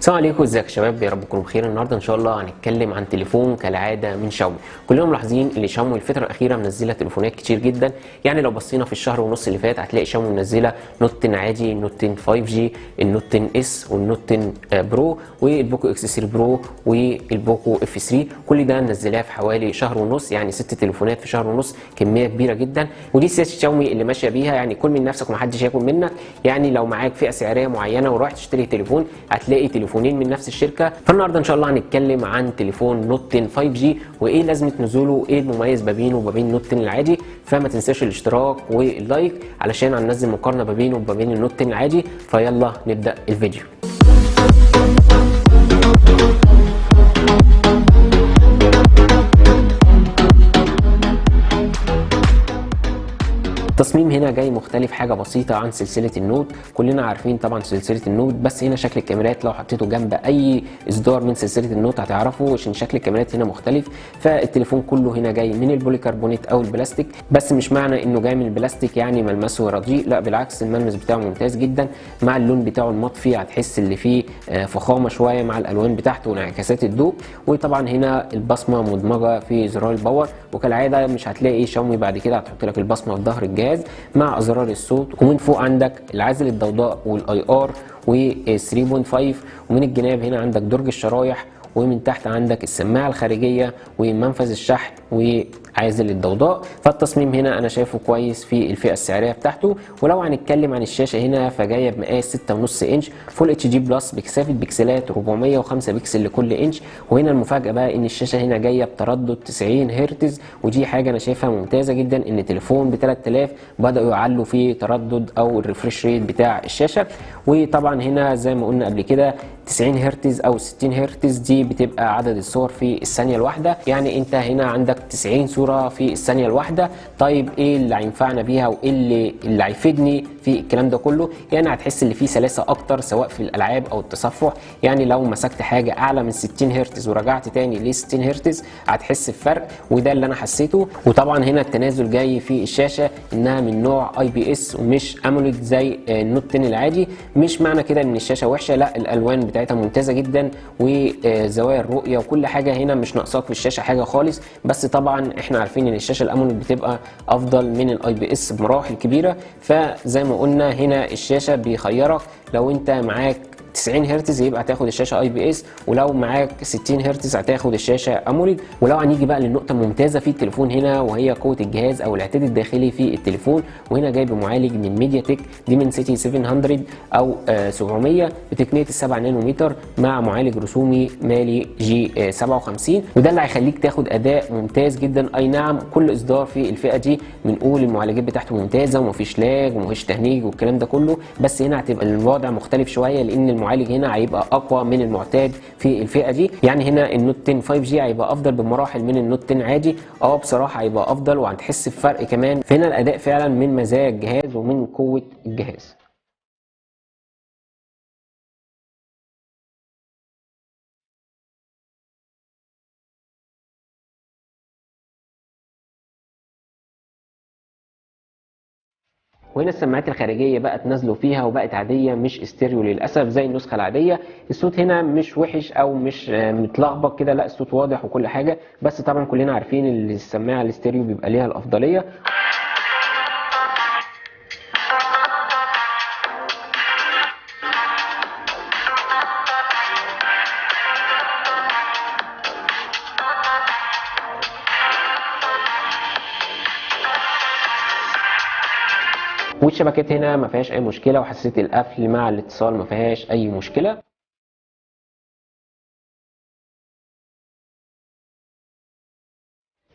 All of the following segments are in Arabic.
السلام عليكم، ازيك يا شباب؟ يا رب تكونوا بخير. النهارده ان شاء الله هنتكلم عن تليفون كالعاده من شاومي. كلنا ملاحظين ان شاومي الفتره الاخيره منزله تليفونات كتير جدا. يعني لو بصينا في الشهر ونص اللي فات هتلاقي شاومي منزله نوت 10 عادي، نوت 10 5G، النوت 10 اس والنوت 10 برو والبوكو اكس 3 برو والبوكو اف 3. كل ده منزلاه في حوالي شهر ونص، يعني 6 تليفونات في شهر ونص، كميه كبيره جدا. ودي سياسه شاومي اللي ماشيه بيها، يعني كل من نفسك ومحدش ياكل منك. يعني لو معاك فئه سعريه معينه ورايح تشتري تليفون هتلاقي تليفونين من نفس الشركه. فالنهارده ان شاء الله هنتكلم عن تليفون نوت 10 5G وايه لازمه نزوله وايه المميز ما بينه وما بين نوت 10 العادي. فما تنساش الاشتراك واللايك علشان هننزل مقارنه ما بينه وما بين النوت 10 العادي. فيلا نبدا الفيديو. التصميم هنا جاي مختلف حاجه بسيطه عن سلسله النوت. كلنا عارفين طبعا سلسله النوت، بس هنا شكل الكاميرات لو حطيته جنب اي اصدار من سلسله النوت هتعرفوا عشان شكل الكاميرات هنا مختلف. فالتليفون كله هنا جاي من البوليكربونات او البلاستيك، بس مش معنى انه جاي من البلاستيك يعني ملمسه رديء، لا بالعكس، الملمس بتاعه ممتاز جدا. مع اللون بتاعه المطفي هتحس اللي فيه فخامه شويه مع الالوان بتاعته وانعكاسات الضوء. وطبعا هنا البصمه مدمجه في زرار الباور، وكالعاده مش هتلاقي شاومي بعد كده هتحط لك البصمه في ظهر الجهاز مع ازرار الصوت. ومن فوق عندك العازل الضوضاء والاي ار و 3.5، ومن الجناب هنا عندك درج الشرايح، ومن تحت عندك السماعه الخارجيه ومنفذ الشحن وعازل الضوضاء. فالتصميم هنا انا شايفه كويس في الفئه السعريه بتاعته. ولو هنتكلم عن الشاشه هنا فجايه بمقاس 6.5 انش فول اتش دي بلس بكثافه بكسلات 405 بكسل لكل انش. وهنا المفاجاه بقى ان الشاشه هنا جايه بتردد 90 هرتز، ودي حاجه انا شايفها ممتازه جدا. ان تليفون ب 3000 بداوا يعلوا في تردد او الريفريش ريت بتاع الشاشه. وطبعا هنا زي ما قلنا قبل كده 90 هرتز او 60 هرتز دي بتبقى عدد الصور في الثانيه الواحده، يعني انت هنا عندك 90 صوره في الثانيه الواحده. طيب ايه اللي هينفعنا بيها وايه اللي هيفيدني في الكلام ده كله؟ يعني هتحس ان في سلاسه اكتر سواء في الالعاب او التصفح. يعني لو مسكت حاجه اعلى من 60 هرتز ورجعت تاني ل 60 هرتز هتحس بفرق، وده اللي انا حسيته. وطبعا هنا التنازل جاي في الشاشه انها من نوع اي بي اس ومش اموليد زي النوت 10 العادي. مش معنى كده ان الشاشه وحشه، لا، الالوان بتاعتها ممتازه جدا وزوايا الرؤيه وكل حاجه هنا مش ناقصاك في الشاشه حاجه خالص. بس طبعا احنا عارفين ان الشاشه الاموليد بتبقى افضل من الاي بي اس بمراحل كبيره. فزي ما قلنا هنا الشاشه بيخيرك، لو انت معاك 90 هرتز يبقى هتاخد الشاشه اي بي اس، ولو معاك 60 هرتز هتاخد الشاشه اموليد. ولو هنيجي بقى للنقطه الممتازه في التليفون هنا وهي قوه الجهاز او الاعداد الداخلي في التليفون. وهنا جايب معالج من ميديا تك ديمنسيتي 700 او 700 بتقنيه ال7 نانومتر مع معالج رسومي مالي جي 57، وده اللي هيخليك تاخد اداء ممتاز جدا. اي نعم كل اصدار في الفئه دي بنقول المعالجات بتاعته ممتازه ومفيش لاج ومفيش تهنيج والكلام ده كله، بس هنا هتبقى الوضع مختلف شويه لان المعالج هنا هيبقى اقوى من المعتاد في الفئه دي. يعني هنا النوت 10 5G هيبقى افضل بمراحل من النوت 10 عادي. بصراحه هيبقى افضل وهتحس بفرق كمان. فهنا الاداء فعلا من مزايا الجهاز ومن قوه الجهاز. وهنا السماعات الخارجيه بقى تنزلوا فيها وبقت عاديه مش استيريو للاسف زي النسخه العاديه. الصوت هنا مش وحش او مش متلخبط كده، لا الصوت واضح وكل حاجه. بس طبعا كلنا عارفين ان السماعه الاستيريو بيبقى ليها الافضليه. والشبكات هنا ما فيهاش اي مشكله، وحساسيه القفل مع الاتصال ما فيهاش اي مشكله.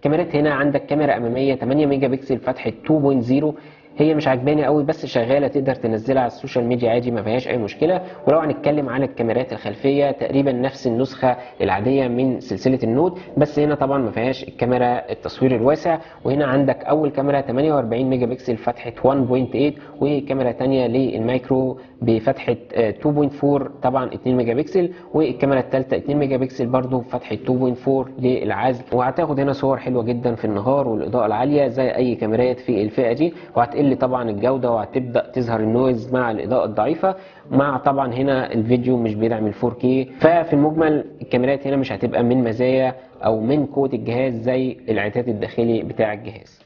كاميرات هنا عندك كاميرا اماميه 8 ميجا بكسل فتحه 2.0، هي مش عجباني قوي بس شغاله تقدر تنزلها على السوشيال ميديا عادي ما فيهاش اي مشكله. ولو هنتكلم عن الكاميرات الخلفيه تقريبا نفس النسخه العاديه من سلسله النوت، بس هنا طبعا ما فيهاش الكاميرا التصوير الواسع. وهنا عندك اول كاميرا 48 ميجا بكسل فتحه 1.8، وكاميرا ثانيه للمايكرو بفتحه 2.4 طبعا 2 ميجا بكسل، والكاميرا الثالثه 2 ميجا بكسل برضو بفتحه 2.4 للعزل. وهتاخد هنا صور حلوه جدا في النهار والاضاءه العاليه زي اي كاميرات في الفئه دي، وهتقل هتقل طبعا الجوده وهتبدا تظهر النويز مع الاضاءه الضعيفه، مع طبعا هنا الفيديو مش بيدعم ال 4K. ففي المجمل الكاميرات هنا مش هتبقى من مزايا او من قوه الجهاز زي العتاد الداخلي بتاع الجهاز.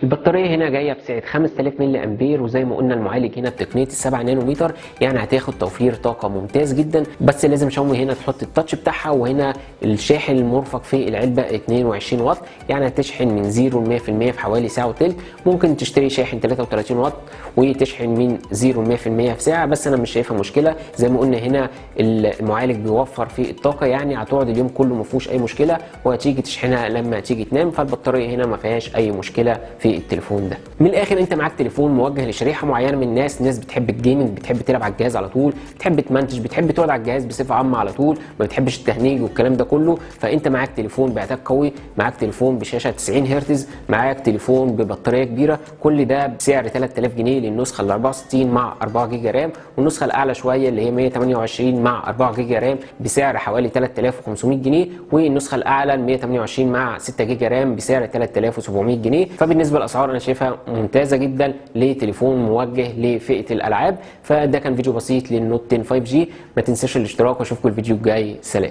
البطارية هنا جاية بسعة 5000 ملي أمبير، وزي ما قلنا المعالج هنا بتقنية ال7 نانومتر، يعني هتاخد توفير طاقة ممتاز جدا. بس لازم شاومي هنا تحط التاتش بتاعها، وهنا الشاحن المرفق في العلبة 22 واط، يعني هتشحن من 0 ل 100% في حوالي ساعة وتلت. ممكن تشتري شاحن 33 واط وتشحن من 0 ل 100% في ساعة، بس أنا مش شايفها مشكلة. زي ما قلنا هنا المعالج بيوفر في الطاقة، يعني هتقعد اليوم كله ما فيهوش أي مشكلة، وهتيجي تشحنها لما تيجي تنام. فالبطارية هنا ما فيهاش أي مشكلة في التليفون ده. من الاخر انت معاك تليفون موجه لشريحه معينه من الناس، ناس بتحب الجيمنج، بتحب تلعب على الجهاز على طول، بتحب تمنتج، بتحب تقعد على الجهاز بصفه عامه على طول، ما بتحبش التهنيج والكلام ده كله. فانت معاك تليفون بعتاد قوي، معاك تليفون بشاشه 90 هرتز، معاك تليفون ببطاريه كبيره، كل ده بسعر 3000 جنيه للنسخه ال 64 مع 4 جيجا رام، والنسخه الاعلى شويه اللي هي 128 مع 4 جيجا رام بسعر حوالي 3500 جنيه، والنسخه الاعلى 128 مع 6 جيجا رام بسعر 3700 جنيه. فبالنسبه للاسعار انا شايفها ممتازه جدا لتليفون موجه لفئه الالعاب. فده كان فيديو بسيط للنوت 10 5G. ما تنساش الاشتراك، واشوفكم الفيديو الجاي. سلام.